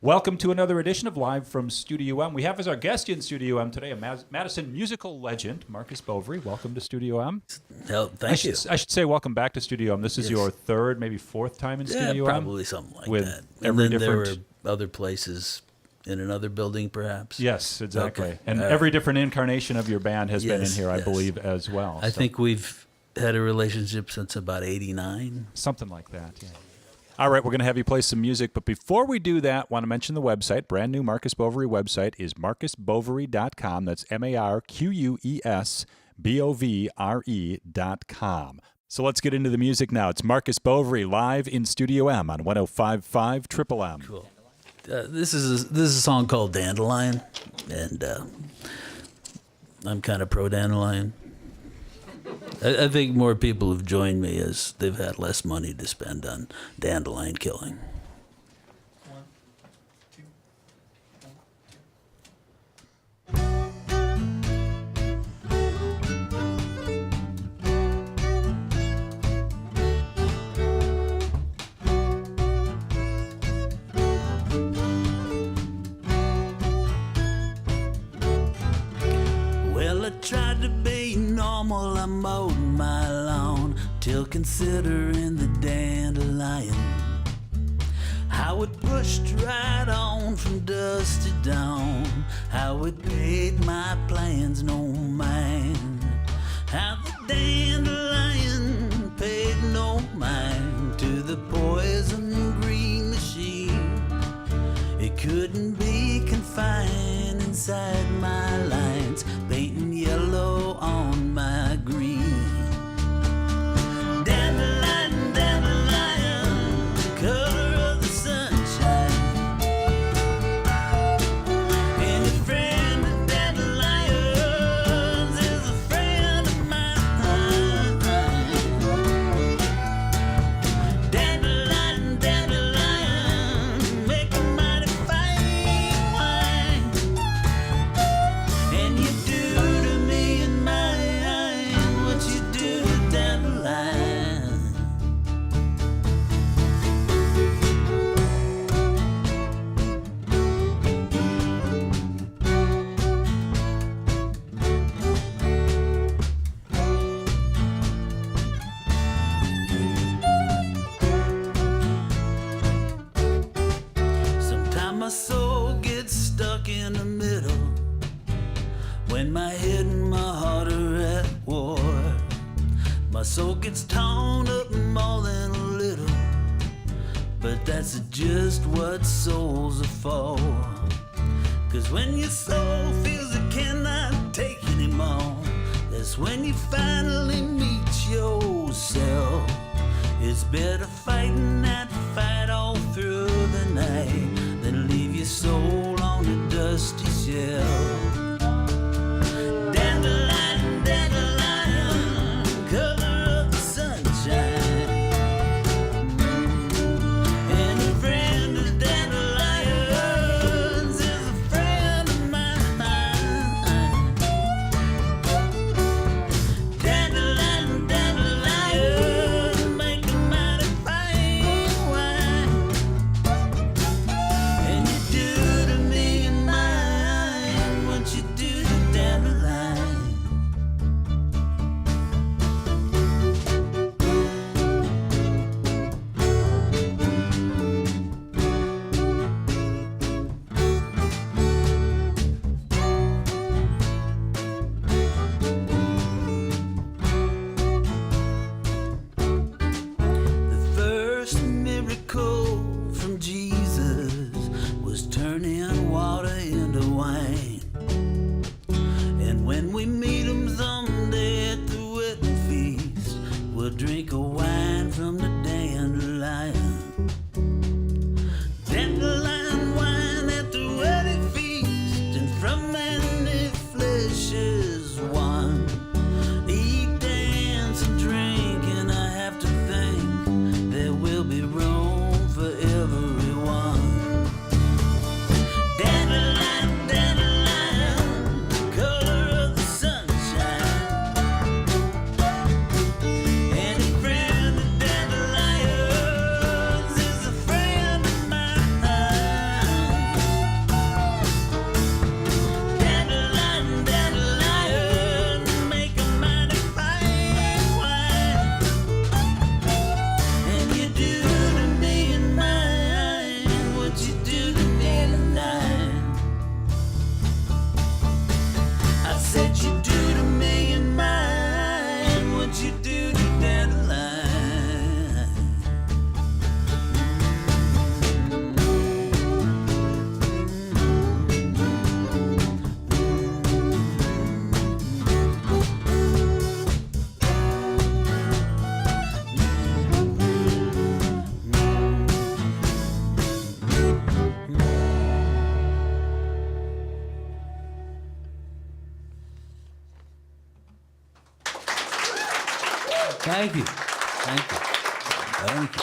Welcome to another edition of Live from Studio M. We have as our guest in Studio M today a Madison musical legend, Marques Bovre. Welcome to Studio M. Thank you. I should say welcome back to Studio M. This is your third, maybe fourth time in Studio M? Probably something like with that. Every and then different... there were other places in another building, perhaps. Yes, exactly. Okay. And every different incarnation of your band has been in here, I believe, as well. I think we've had a relationship since about 89. Something like that, yeah. All right, we're going to have you play some music, but before we do that, I want to mention the website. Brand new Marques Bovre website is marquesbovre.com. That's MarquesBovre.com. So let's get into the music now. It's Marques Bovre live in Studio M on 105.5 Triple M. Cool. This is a song called Dandelion, and I'm kind of pro Dandelion. I think more people have joined me as they've had less money to spend on dandelion killing. Well, I tried to be normal, I mowed my lawn till considering the dandelion. How it pushed right on from dusk to dawn, how it paid my plans no mind. How the dandelion paid no mind to the poison green machine. It couldn't be confined inside my lines, painting yellow on my green. Dandelion, dandelion, color of the sunshine. And your friend of dandelions is a friend of mine. Dandelion, dandelion, make a mighty fine wine. And you do to me in mine what you do to dandelion. Sometimes my soul gets stuck in the middle when my head and my heart are at war. My soul gets torn up more than a little, but that's just what souls are for. 'Cause when your soul feels it cannot take anymore, that's when you finally meet yourself. It's better fighting that fight all through the night than leave your soul on a dusty shelf. Dandelion, dandelion, color of the sunshine. And a friend of dandelions is a friend of mine. Dandelion, dandelion, make a mighty fine wine. Thank you. Thank you. Thank you.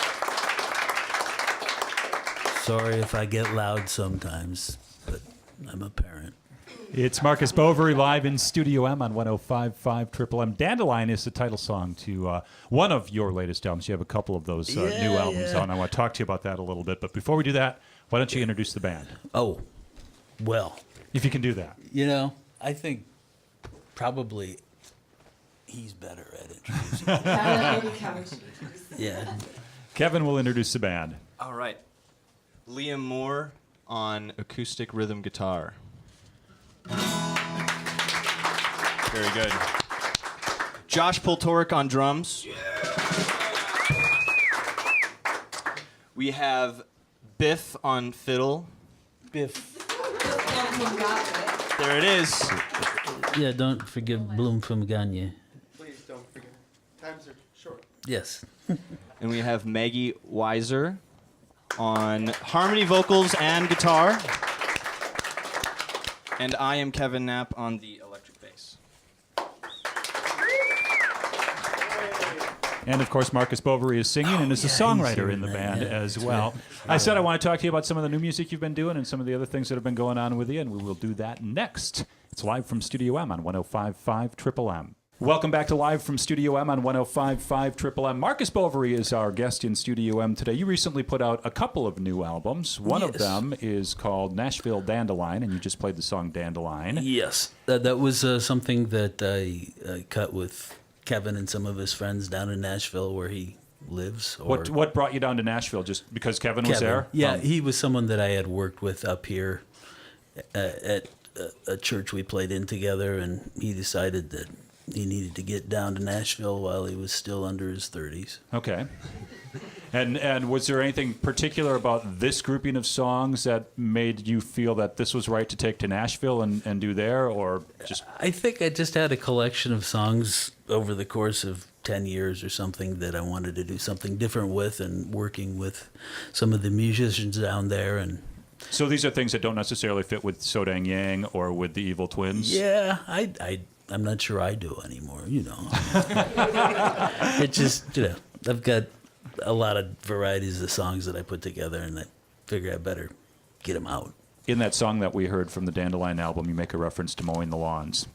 Sorry if I get loud sometimes, but I'm a parent. It's Marques Bovre live in Studio M on 105.5 Triple M. Dandelion is the title song to one of your latest albums. You have a couple of those new albums out, and I want to talk to you about that a little bit. But before we do that, why don't you introduce the band? Oh, well. If you can do that. You know, I think probably he's better at introducing. Maybe Kevin should introduce them. Yeah. Kevin will introduce the band. All right. Liam Moore on acoustic rhythm guitar. Very good. Josh Pultorak on drums. We have Biff on fiddle. Biff. There it is. Yeah, don't forget Blumfumgange. Please don't forget. Times are short. Yes. And we have Maggie Weiser on harmony vocals and guitar. And I am Kevin Knapp on the electric bass. And, of course, Marques Bovre is singing and is a songwriter in the band as well. I said I want to talk to you about some of the new music you've been doing and some of the other things that have been going on with you, and we will do that next. It's live from Studio M on 105.5 Triple M. Welcome back to Live from Studio M on 105.5 Triple M. Marques Bovre is our guest in Studio M today. You recently put out a couple of new albums. One of them is called Nashville Dandelion, and you just played the song Dandelion. Yes. That was something that I cut with Kevin and some of his friends down in Nashville where he lives. Or What brought you down to Nashville? Just because Kevin was there? Yeah, he was someone that I had worked with up here at a church we played in together, and he decided that he needed to get down to Nashville while he was still under his 30s. Okay. And was there anything particular about this grouping of songs that made you feel that this was right to take to Nashville and do there, or just... I think I just had a collection of songs over the course of 10 years or something that I wanted to do something different with, and working with some of the musicians down there. And So these are things that don't necessarily fit with So Dang Yang or with the Evil Twins? yeah, I'm not sure I do anymore, you know. It just, you know, I've got a lot of varieties of songs that I put together, and I figure I better get them out. In that song that we heard from the Dandelion album, you make a reference to mowing the lawns.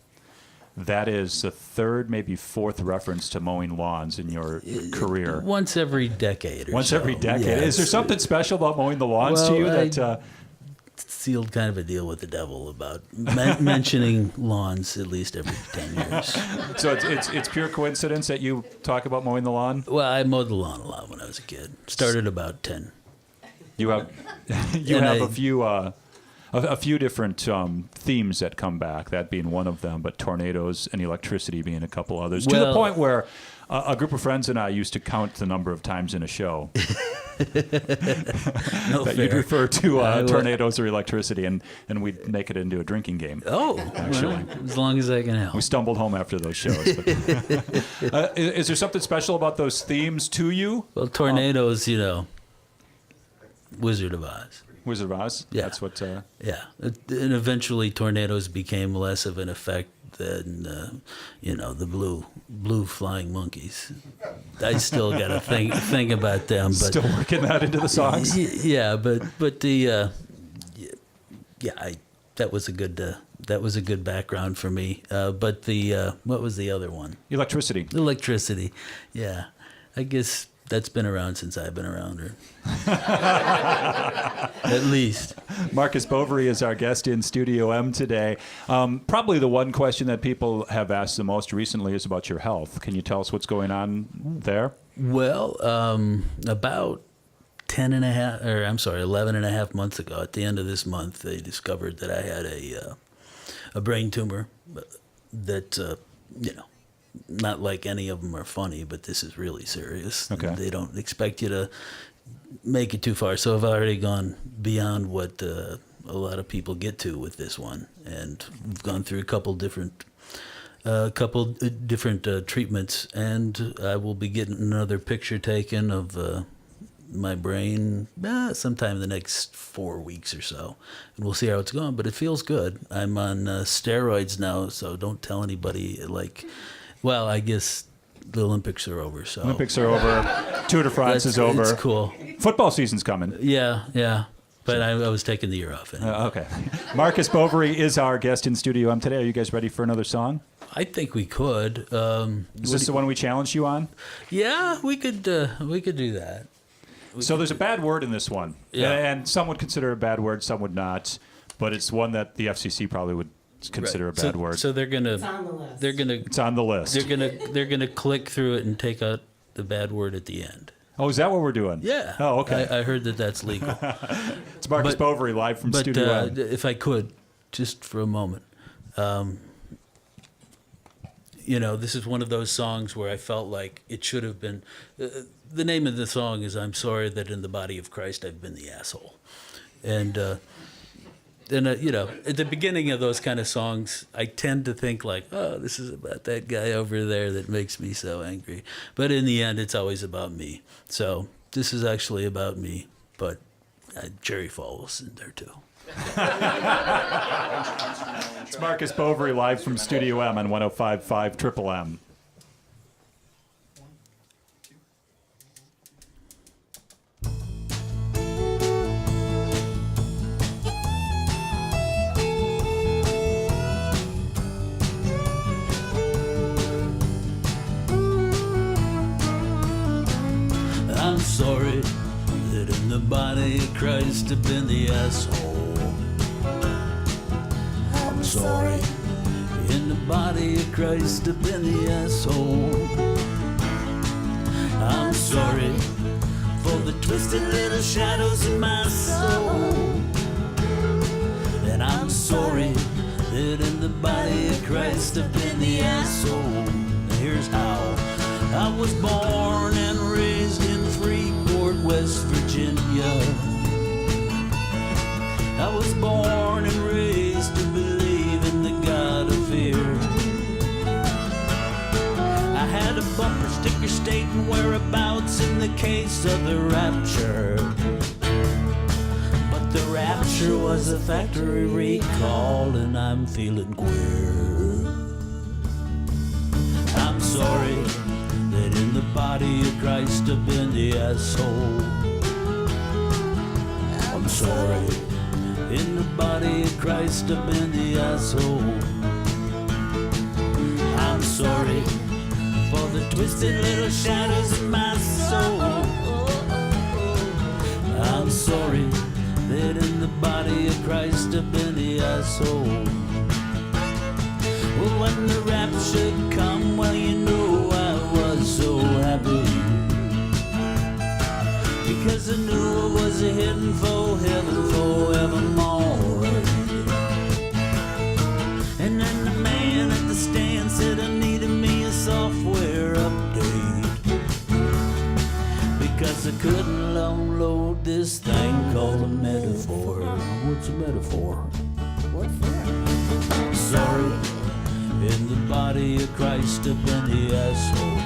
That is the third, maybe fourth reference to mowing lawns in your career. Once every decade or Once so. every decade. Yes. Is there something special about mowing the lawns to you that... Sealed kind of a deal with the devil about mentioning lawns at least every 10 years. So it's pure coincidence that you talk about mowing the lawn? Well, I mowed the lawn a lot when I was a kid. Started about 10. You have a few different themes that come back, that being one of them, but tornadoes and electricity being a couple others. To the point where a group of friends and I used to count the number of times in a show that you'd refer to tornadoes or electricity, and we'd make it into a drinking game. Oh, actually. well, as long as I can help. We stumbled home after those shows. But, is there something special about those themes to you? Well, tornadoes, you know, Wizard of Oz. Wizard of Oz? Yeah. That's what... Yeah, and eventually tornadoes became less of an effect than, the blue flying monkeys. I still got to think about them. But still working that into the songs? Yeah, but that was a good background for me. But what was the other one? Electricity. Electricity, yeah. I guess that's been around since I've been around her. At least. Marques Bovre is our guest in Studio M today. Probably the one question that people have asked the most recently is about your health. Can you tell us what's going on there? Well, about 11 and a half months ago, at the end of this month, they discovered that I had a brain tumor that, not like any of them are funny, but this is really serious. Okay. They don't expect you to make it too far. So I've already gone beyond what a lot of people get to with this one, and we've gone through a couple different treatments, and I will be getting another picture taken of my brain sometime in the next 4 weeks or so, and we'll see how it's going. But it feels good. I'm on steroids now, so don't tell anybody. Well, I guess the Olympics are over. So Olympics are over. Tour de France is over. It's cool. Football season's coming. Yeah. But I was taking the year off. Anyway. Okay. Marques Bovre is our guest in Studio M today. Are you guys ready for another song? I think we could. Is this the one we challenged you on? Yeah, we could do that. So there's a bad word in this one. Yeah. And some would consider it a bad word, some would not. But it's one that the FCC probably would consider a bad word. So they're gonna. It's on the list. They're gonna. It's on the list. They're gonna click through it and take out the bad word at the end. Oh, is that what we're doing? Yeah. Oh, okay. I heard that's legal. It's Marques Bovre live from But Studio M. if I could, just for a moment, this is one of those songs where I felt like it should have been. The name of the song is "I'm Sorry That in the Body of Christ I've Been the Asshole," and at the beginning of those kind of songs, I tend to think like, oh, this is about that guy over there that makes me so angry. But in the end, it's always about me. So this is actually about me, but Jerry Falwell's in there too. It's Marques Bovre live from Studio M on 105.5 Triple M. I'm sorry that in the body of Christ I've been the asshole. I'm sorry in the body of Christ I've been the asshole. I'm sorry for the twisted little shadows in my soul. And I'm sorry that in the body of Christ I've been the asshole. Here's how. I was born and raised in Freeport, West Virginia. I was born and raised to believe in the God of fear. I had a bumper sticker stating whereabouts in the case of the rapture. But the rapture was a factory recall and I'm feeling queer. I'm sorry that in the body of Christ I've been the asshole. I'm sorry, in the body of Christ I've been the asshole. I'm sorry for the twisted little shadows in my soul. I'm sorry that in the body of Christ I've been the asshole. Well, when the rapture come, well, you know I was so happy, because I knew I was heading for heaven forevermore. And then the man at the stand said I needed me a software update, because I couldn't download this thing called a metaphor. What's a metaphor? What for? Sorry, in the body of Christ I've been the asshole.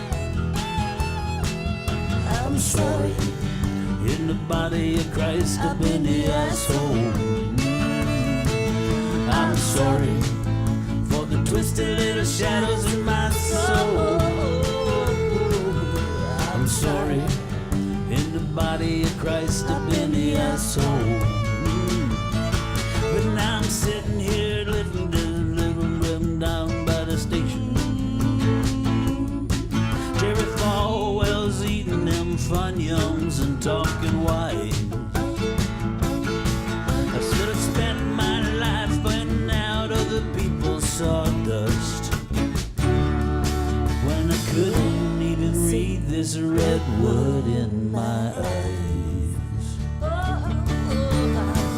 I'm sorry, in the body of Christ I've been the asshole. I'm sorry for the twisted little shadows in my soul. I'm sorry, in the body of Christ I've been the asshole. But now I'm sitting here living down by the station. Jerry Falwell's eating them Funyuns and talking white. I should have spent my life finding out other people's sawdust, when I couldn't even read this redwood in my eyes.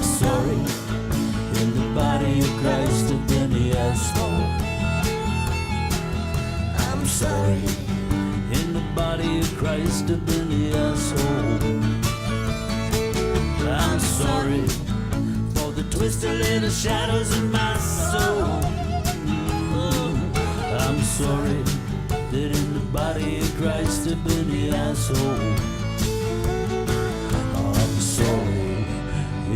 Sorry, in the body of Christ I've been the asshole. I'm sorry, in the body of Christ I've been the asshole. I'm sorry for the twisted little shadows in my soul. I'm sorry that in the body of Christ I've been the asshole. I'm sorry,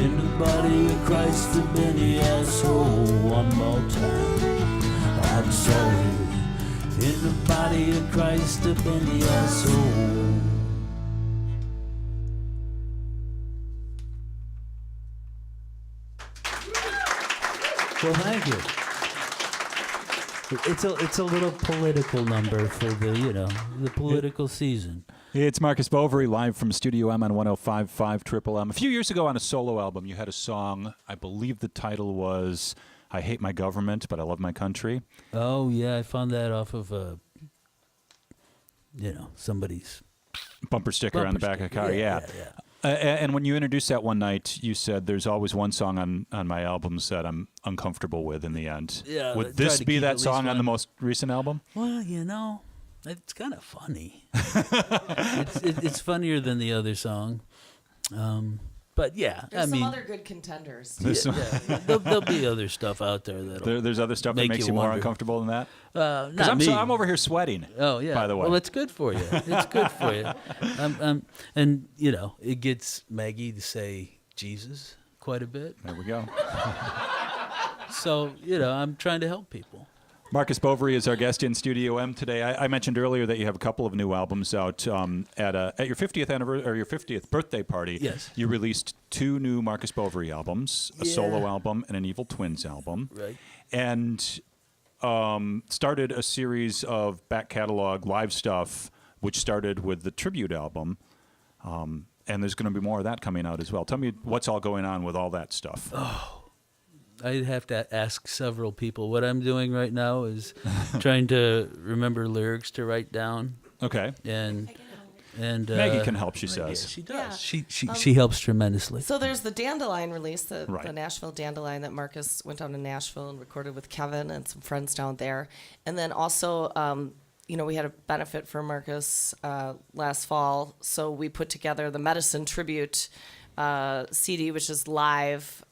in the body of Christ I've been the asshole. One more time. I'm sorry, in the body of Christ up in your soul. Well, thank you. It's a little political number for the political season. It's Marques Bovre live from Studio M on 105.5 Triple M. A few years ago on a solo album, you had a song, I believe the title was I Hate My Government, But I Love My Country. Oh, yeah, I found that off of, somebody's Bumper sticker on the back of the car, Yeah. And when you introduced that one night, you said there's always one song on my albums that I'm uncomfortable with in the end. Yeah, I Would try this to be keep that at least song on the one. most recent album? Well, it's kind of funny. it's funnier than the other song. But yeah, There's I mean, some other good contenders. There's, some- there'll be other stuff out there that'll. there's other stuff that Make makes you you more wonder. uncomfortable than that? Not I'm, me. I'm over here sweating. Oh yeah. By the way. Well, it's good for you. It's good for you. And it gets Maggie to say Jesus quite a bit. There we go. So I'm trying to help people. Marques Bovre is our guest in Studio M today. I mentioned earlier that you have a couple of new albums out. At your 50th anniversary or your 50th birthday party. Yes. You released 2 new Marques Bovre albums, a Yeah. solo album and an Evil Twins album. Right. And started a series of back catalog live stuff, which started with the tribute album. And there's going to be more of that coming out as well. Tell me what's all going on with all that stuff. I'd have to ask several people. What I'm doing right now is trying to remember lyrics to write down, Okay. and Maggie can help, she yeah, says. she does. Yeah. She helps tremendously. So there's the Dandelion release, the Right. Nashville Dandelion that Marques went down to Nashville and recorded with Kevin and some friends down there. And then also, we had a benefit for Marques last fall, so we put together the Medicine Tribute CD, which is live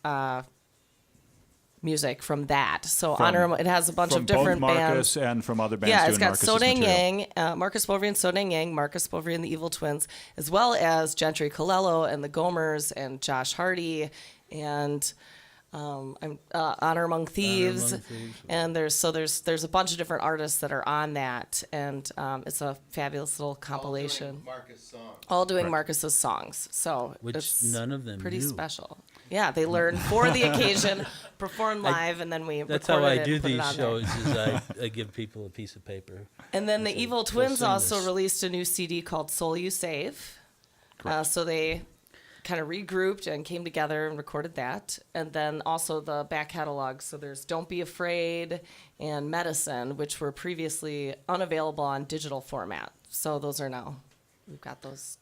music from that. So it has a bunch From of different both bands. Marques and from other bands Yeah, doing it's got Marques' So Dang material. Yang, Marques Bovre and So Dang Yang, Marques Bovre and the Evil Twins, as well as Gentry Colello and the Gomers and Josh Hardy and Honor Among Thieves. And there's a bunch of different artists that are on that, and it's a fabulous little compilation. Marcus song. All doing Marcus's songs, so Which it's none of them pretty knew. special. Yeah, they learned for the occasion, performed live, and then we That's recorded how I it do and put it these on there. shows. Is I give people a piece of paper. And then the Evil Twins sing also this. released a new CD called Soul You Save. So they kind of regrouped and came together and recorded that. And then also the back catalog. So there's Don't Be Afraid and Medicine, which were previously unavailable on digital format. So those are now, we've got those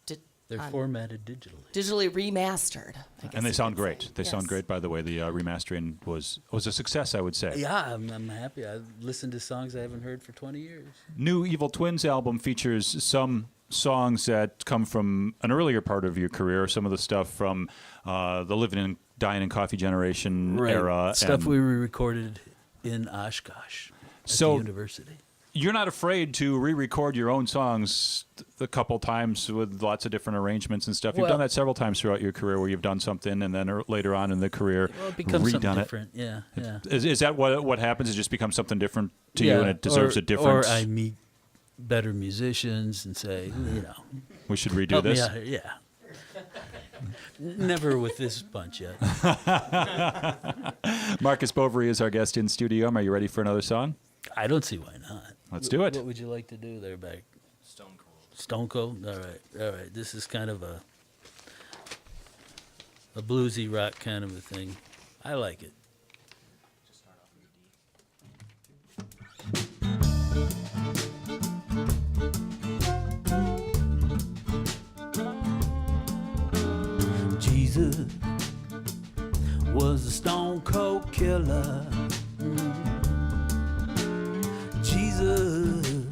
They're formatted digitally. digitally remastered. I guess And they you sound could say. great. They Yes. sound great, by the way. The remastering was a success, I would say. Yeah, I'm happy. I listened to songs I haven't heard for 20 years. New Evil Twins album features some songs that come from an earlier part of your career, some of the stuff from the Living and Dying and Coffee Generation era. Stuff and we recorded in Oshkosh at So- the university. You're not afraid to re-record your own songs a couple times with lots of different arrangements and stuff. You've Well- done that several times throughout your career where you've done something and then later on in the career Well, it becomes something redone it. different. Yeah, yeah. Is that what happens? It just becomes something different to you and it deserves a difference? Or I meet better musicians and say, We should redo help this. me out here. Yeah. Never with this bunch yet. Marques Bovre is our guest in studio. Are you ready for another song? I don't see why not. Let's do it. What would you like to do there, back? Stone Cold. Stone Cold? All right. This is kind of a bluesy rock kind of a thing. I like it. Jesus was a stone cold killer. Jesus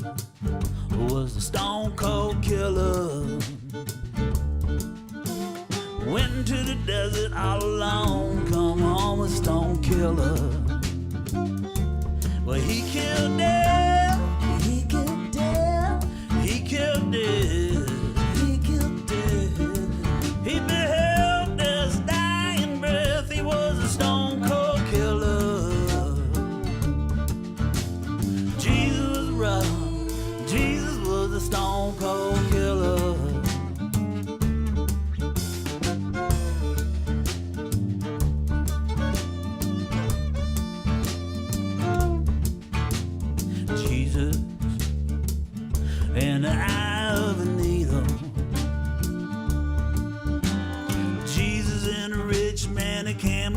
was a stone cold killer. Went to the desert all alone, come home a stone killer. Well, he killed death, he killed death, he killed death, he killed death. He beheld death's dying breath, he was a stone cold killer. Jesus was rough,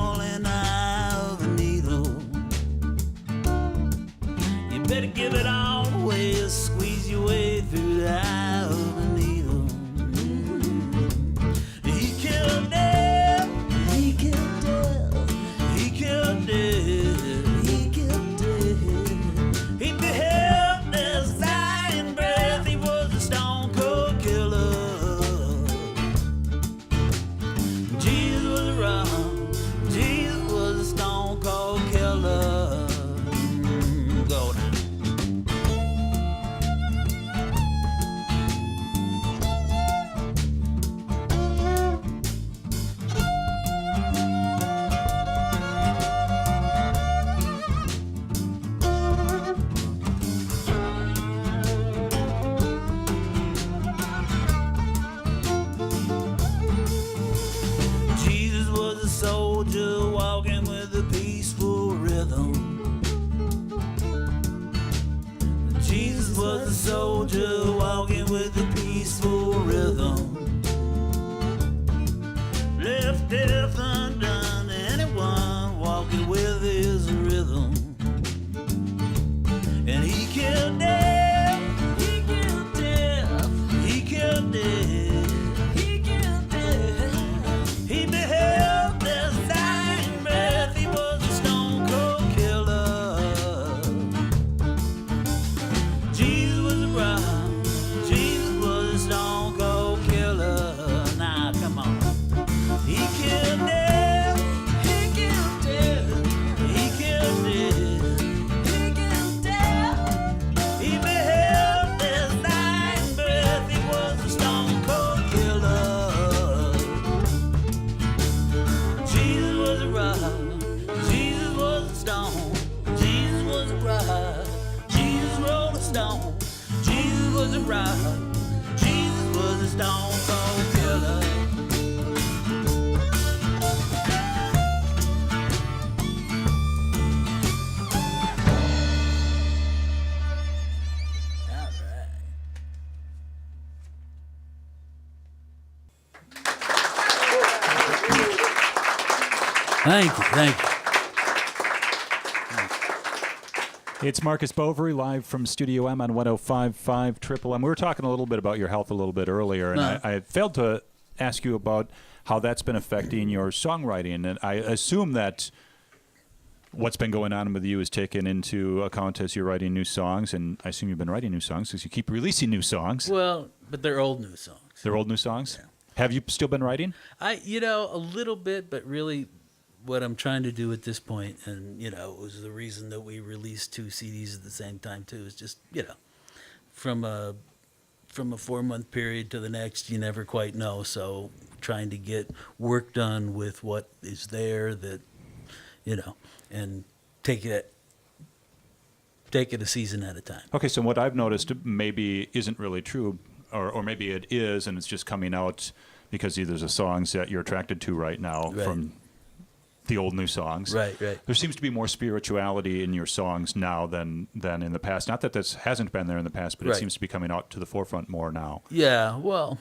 all in the eye of a needle. You better give it all away or squeeze your way through the eye of a needle. He killed Deb, he killed Deb, he killed Deb, he killed Deb. He beheld his dying breath, he was a stone cold killer. Jesus was a rock, Jesus was a stone cold killer. Go now. Jesus was a soldier walking with a peaceful rhythm. Jesus was a soldier walking with a peaceful rhythm. Left death undone to anyone walking with his rhythm. And he killed death, he killed death, he killed death, he killed death. He beheld death's dying breath, he was a stone cold killer. Jesus was a rock, Jesus was a stone cold killer. Now come on. He killed death, he killed death, he killed death, he killed death. He beheld death's dying breath, he was a stone cold killer. Jesus was a rock, Jesus was a stone, Jesus was a rock, Jesus rolled a stone, Jesus was a rock, Jesus was a stone cold killer. Thank you, thank you. It's Marques Bovre live from Studio M on 105.5 Triple M. We were talking a little bit about your health a little bit earlier, and No. I failed to ask you about how that's been affecting your songwriting. And I assume that what's been going on with you is taken into account as you're writing new songs, and I assume you've been writing new songs because you keep releasing new songs. Well, but they're old new songs. They're old new songs? Have you still been writing? A little bit, but really what I'm trying to do at this point, and, it was the reason that we released 2 CDs at the same time, too, is just, from a 4-month period to the next, you never quite know. So trying to get work done with what is there that, and take it a season at a time. Okay, so what I've noticed maybe isn't really true, or maybe it is, and it's just coming out because either there's songs that you're attracted to right now Right. from the old new songs. Right. There seems to be more spirituality in your songs now than in the past. Not that this hasn't been there in the past, but it Right. seems to be coming out to the forefront more now. Yeah, well,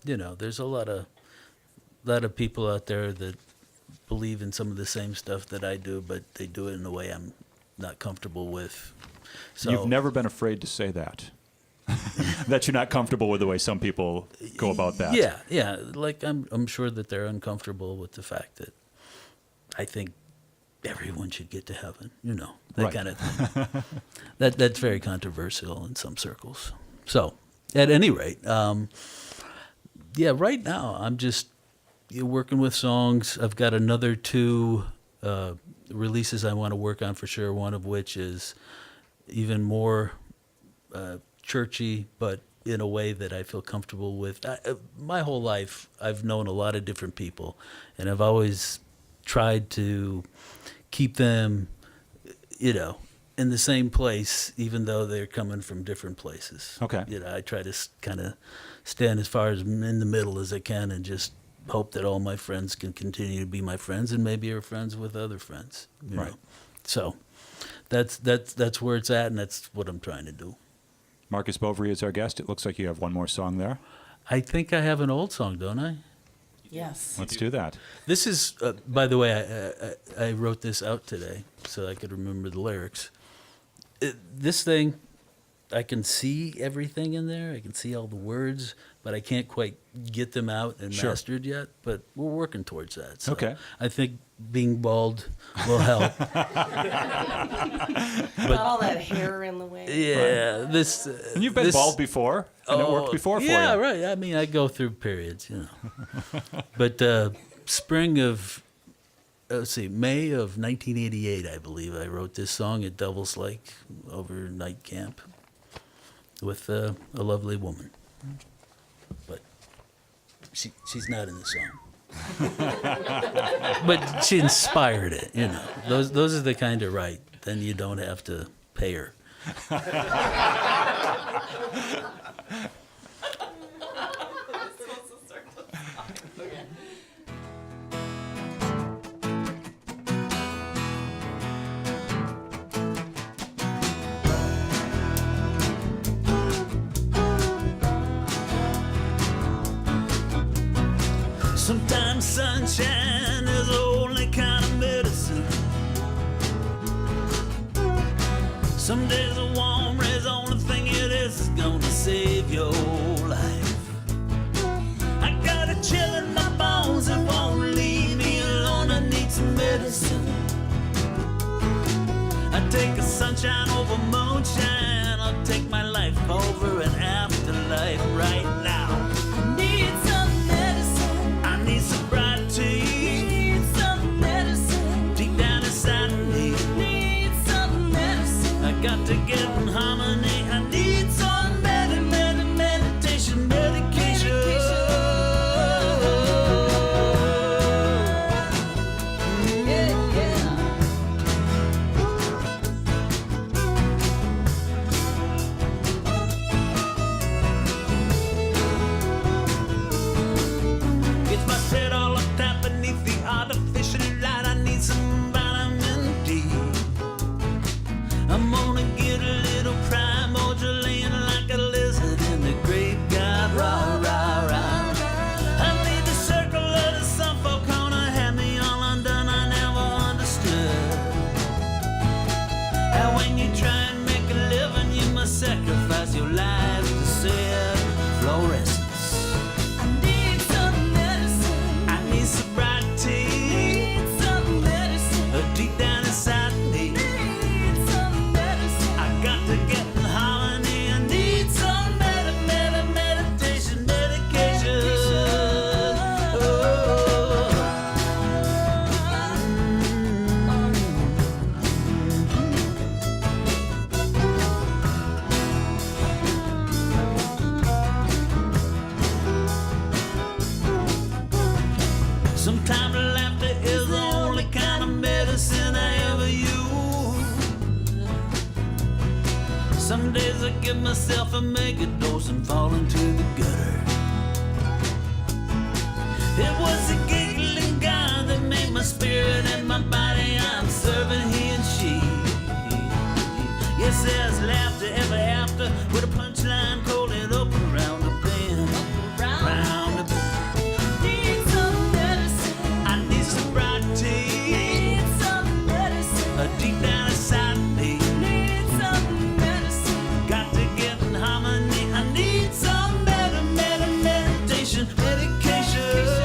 there's a lot of people out there that believe in some of the same stuff that I do, but they do it in a way I'm not comfortable with. So You've never been afraid to say that. That you're not comfortable with the way some people go about that. Yeah. Like I'm sure that they're uncomfortable with the fact that I think everyone should get to heaven. That Right. kind of thing. That's very controversial in some circles. So, at any rate, right now I'm just working with songs. I've got another 2 releases I want to work on for sure. One of which is even more churchy, but in a way that I feel comfortable with. My whole life, I've known a lot of different people, and I've always tried to keep them, in the same place, even though they're coming from different places. Okay. I try to kind of stand as far as in the middle as I can, and just hope that all my friends can continue to be my friends, and maybe are friends with other friends. You Right. know? So that's where it's at, and that's what I'm trying to do. Marques Bovre is our guest. It looks like you have one more song there. I think I have an old song, don't I? Yes. Let's do that. This is, by the way, I wrote this out today so I could remember the lyrics. This thing, I can see everything in there. I can see all the words, but I can't quite get them out and Sure. mastered yet. But we're working towards that. So Okay. I think being bald will help. Not all that hair in the way. Yeah, this. And you've been this- bald before, and it worked before for yeah, you. right. I mean, I go through periods, But spring of, let's see, May of 1988, I believe, I wrote this song at Devil's Lake overnight camp with a lovely woman. But she's not in the song. But she inspired it, Those are the kind of write. Then you don't have to pay her. Sometimes sunshine is the only kind of medicine. Some days a warm rays, only thing it is gonna save your life. I got a chill in my bones, it won't leave me alone. I need some medicine. I take a sunshine over moonshine. I'll take my life over an afterlife right now. I need some medicine. I need sobriety. Need some medicine. Deep down inside me. Need some medicine. I got to get in harmony. I need some meditation, medication. Yeah, yeah. Gets my head all up down beneath the artificial light. I need some vitamin D. I'm gonna get a little primordial laying like a lizard in the graveyard. Rah, rah, rah. I need the circle of the sun folk gonna have me all undone. I never understood how when you try and make a living, you must sacrifice your life to save fluorescence. I need some medicine. I need sobriety. Need some medicine. Deep down inside me. Need some medicine. I got to get in harmony. I need some meditation, medication. Sometimes laughter is the only kind of medicine I ever use. Some days I give myself a mega dose and fall into the gutter. It was a giggling God that made my spirit and my body. I'm serving he and she. Yes, there's laughter ever after with a punchline calling up around the bend. Round the bend. Need some medicine. I need sobriety. Need some medicine. Deep down inside me. Need some medicine. Got to get in harmony. I need some meditation, medication.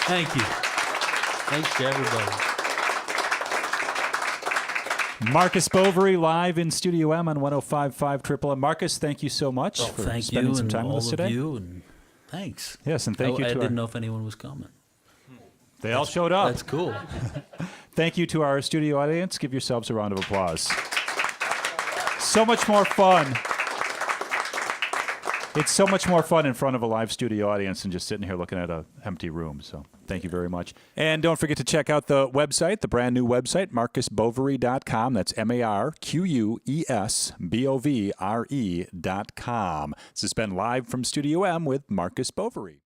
Thank you. Thanks to everybody. Marques Bovre live in Studio M on 105.5 Triple M. Marques, thank you so much for Thank spending you some and time all with us of today. you, and thanks. Yes, and thank you I to didn't our, know if anyone was coming. They all showed up. That's cool. Thank you to our studio audience. Give yourselves a round of applause. So much more fun. It's so much more fun in front of a live studio audience than just sitting here looking at an empty room. So thank you very much. And don't forget to check out the website, the brand new website, marquesbovre.com. That's MarquesBovre.com. This has been Live from Studio M with Marques Bovre.